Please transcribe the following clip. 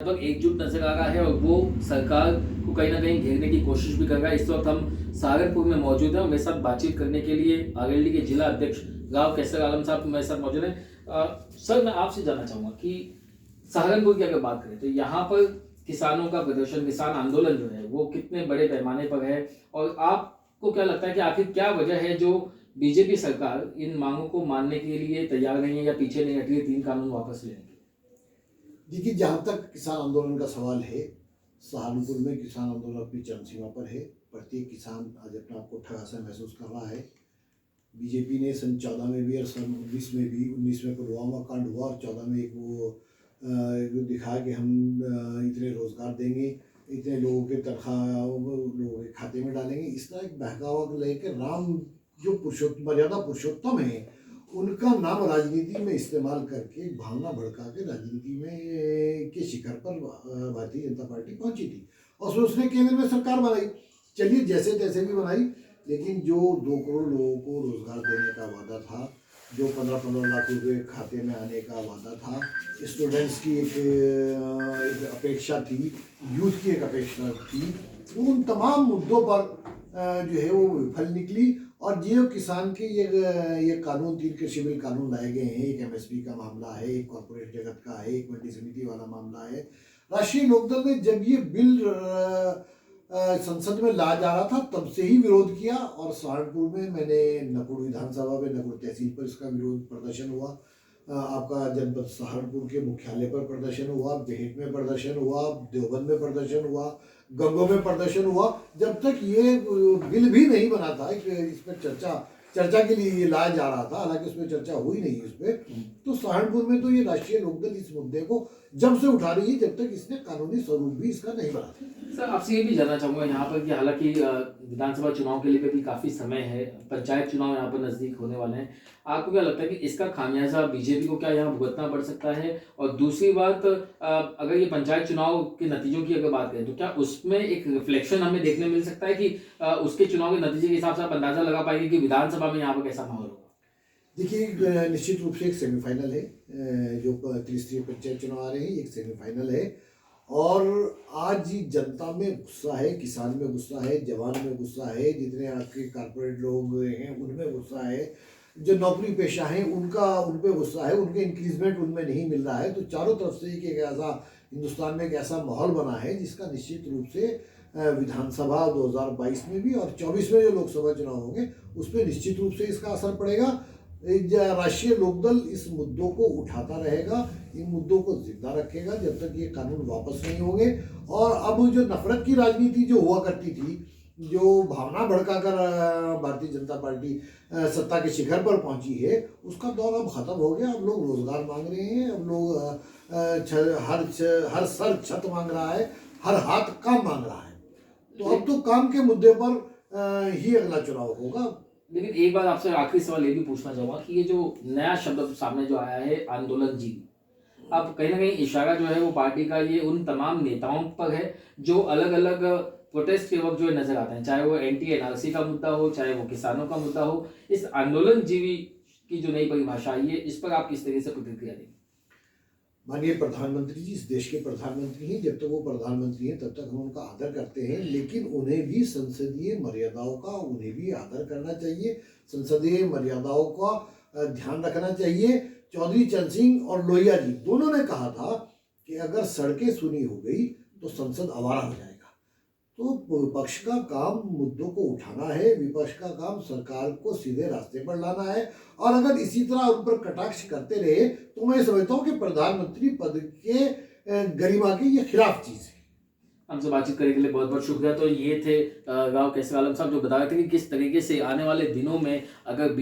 लगभग एकजुट नजर आ रहा है और वो सरकार को कहीं ना कहीं घेरने की कोशिश भी कर रहा है। इस वक्त हम सहारनपुर में मौजूद हैं और मेरे साथ बातचीत करने के लिए आरएलडी के जिला अध्यक्ष राव कैसर आलम साहब मेरे साथ मौजूद हैं। सर, मैं आपसे जानना चाहूंगा कि सहारनपुर की अगर बात करें तो यहाँ पर किसानों का प्रदर्शन, किसान आंदोलन जो है वो कितने बड़े पैमाने पर है और आपको क्या लगता है कि आखिर क्या वजह है जो बीजेपी सरकार इन मांगों को मानने के लिए तैयार नहीं है या पीछे नहीं हटी है 3 कानून वापस लेने के लिए? देखिए, जहाँ तक किसान आंदोलन का सवाल है, सहारनपुर में किसान आंदोलन अपनी चरम सीमा पर है। प्रत्येक किसान आज अपने आप को ठगा सा महसूस कर रहा है। बीजेपी ने सन 14 में भी और सन 19 में भी, 19 में पुलवामा कांड हुआ और 14 में एक वो दिखाया कि हम इतने रोजगार देंगे, इतने लोगों के तनख्वाह लोगों के खाते में डालेंगे। इस तरह एक बहकावा लेकर राम जो पुरुषोत्तम, मर्यादा पुरुषोत्तम है, उनका नाम राजनीति में इस्तेमाल करके भावना भड़का के राजनीति में के शिखर पर भारतीय जनता पार्टी पहुंची थी और फिर उसने केंद्र में सरकार बनाई। चलिए, जैसे तैसे भी बनाई, लेकिन जो 2 करोड़ लोगों को रोजगार देने का वादा था, जो 15-15 लाख रुपए खाते में आने का वादा था, स्टूडेंट्स की एक अपेक्षा थी, यूथ की एक अपेक्षा थी, उन तमाम मुद्दों पर जो है वो विफल निकली। और जो किसान के ये कानून, 3 कृषि बिल कानून लाए गए हैं, एक एमएसपी का मामला है, एक कॉर्पोरेट जगत का है, एक मंडी समिति वाला मामला है। राष्ट्रीय लोकदल ने जब ये बिल संसद में लाया जा रहा था तब से ही विरोध किया और सहारनपुर में मैंने नकुड़ विधानसभा में, नकुड़ तहसील पर इसका विरोध प्रदर्शन हुआ। आपका जनपद सहारनपुर के मुख्यालय पर प्रदर्शन हुआ, बेहट में प्रदर्शन हुआ, देवबंद में प्रदर्शन हुआ, गंगों में प्रदर्शन हुआ। जब तक ये बिल भी नहीं बना था, इस पर चर्चा के लिए ये लाया जा रहा था, हालांकि उसमें चर्चा हुई नहीं उस पर। तो सहारनपुर में तो ये राष्ट्रीय लोकदल इस मुद्दे को जब से उठा रही है, जब तक इसने कानूनी स्वरूप भी इसका नहीं बना। सर, आपसे ये भी जानना चाहूंगा यहाँ पर कि हालांकि विधानसभा चुनाव के लिए भी काफी समय है, पंचायत चुनाव यहाँ पर नजदीक होने वाले हैं। आपको क्या लगता है कि इसका खामियाजा बीजेपी को क्या यहाँ भुगतना पड़ सकता है? और दूसरी बात, अगर ये पंचायत चुनाव के नतीजों की अगर बात करें तो क्या उसमें एक रिफ्लेक्शन हमें देखने मिल सकता है कि उसके चुनाव के नतीजे के हिसाब से आप अंदाजा लगा पाएंगे कि विधानसभा में यहाँ पर कैसा माहौल होगा? देखिए, निश्चित रूप से एक सेमीफाइनल है, जो त्रिस्तरीय पंचायत चुनाव आ रहे हैं, एक सेमीफाइनल है। और आज जनता में गुस्सा है, किसान में गुस्सा है, जवान में गुस्सा है, जितने आपके कारपोरेट लोग हैं उनमें गुस्सा है, जो नौकरी पेशा हैं उन पे गुस्सा है, उनके इंक्रीजमेंट उनमें नहीं मिल रहा है। तो चारों तरफ से एक ऐसा हिंदुस्तान में एक ऐसा माहौल बना है जिसका निश्चित रूप से विधानसभा 2022 में भी और 24 में जो लोकसभा चुनाव होंगे उस पर निश्चित रूप से इसका असर पड़ेगा। राष्ट्रीय लोकदल इस मुद्दों को उठाता रहेगा, इन मुद्दों को जिंदा रखेगा जब तक ये कानून वापस नहीं होंगे। और अब जो नफरत की राजनीति जो हुआ करती थी, जो भावना भड़काकर भारतीय जनता पार्टी सत्ता के शिखर पर पहुंची है, उसका दौर अब खत्म हो गया। अब लोग रोजगार मांग रहे हैं, अब लोग हर सर छत मांग रहा है, हर हाथ काम मांग रहा है। तो अब तो काम के मुद्दे पर ही अगला चुनाव होगा। लेकिन एक बात आपसे आखिरी सवाल ये भी पूछना चाहूंगा कि ये जो नया शब्द सामने जो आया है आंदोलन जीवी, अब कहीं ना कहीं इशारा जो है वो पार्टी का ये उन तमाम नेताओं पर है जो अलग अलग प्रोटेस्ट के वक्त जो है नजर आते हैं, चाहे वो एंटी एनआरसी का मुद्दा हो, चाहे वो किसानों का मुद्दा हो। इस आंदोलन जीवी की जो नई परिभाषा आई है, इस पर आप किस तरीके से प्रतिक्रिया देंगे? माननीय प्रधानमंत्री जी इस देश के प्रधानमंत्री हैं, जब तक वो प्रधानमंत्री हैं तब तक हम उनका आदर करते हैं, लेकिन उन्हें भी संसदीय मर्यादाओं का उन्हें भी आदर करना चाहिए, संसदीय मर्यादाओं का ध्यान रखना चाहिए। चौधरी चरण सिंह और लोहिया जी दोनों ने कहा था कि अगर सड़कें सुनी हो गई तो संसद आवारा हो जाएगा। तो विपक्ष का काम मुद्दों को उठाना है, विपक्ष का काम सरकार को सीधे रास्ते पर लाना है। और अगर इसी तरह उन पर कटाक्ष करते रहे तो मैं समझता हूँ कि प्रधानमंत्री पद के गरिमा की ये खिलाफ चीज है। हमसे बातचीत करने के लिए बहुत बहुत शुक्रिया। तो ये थे राव कैसर आलम साहब जो बता रहे थे कि किस तरीके से आने वाले दिनों में अगर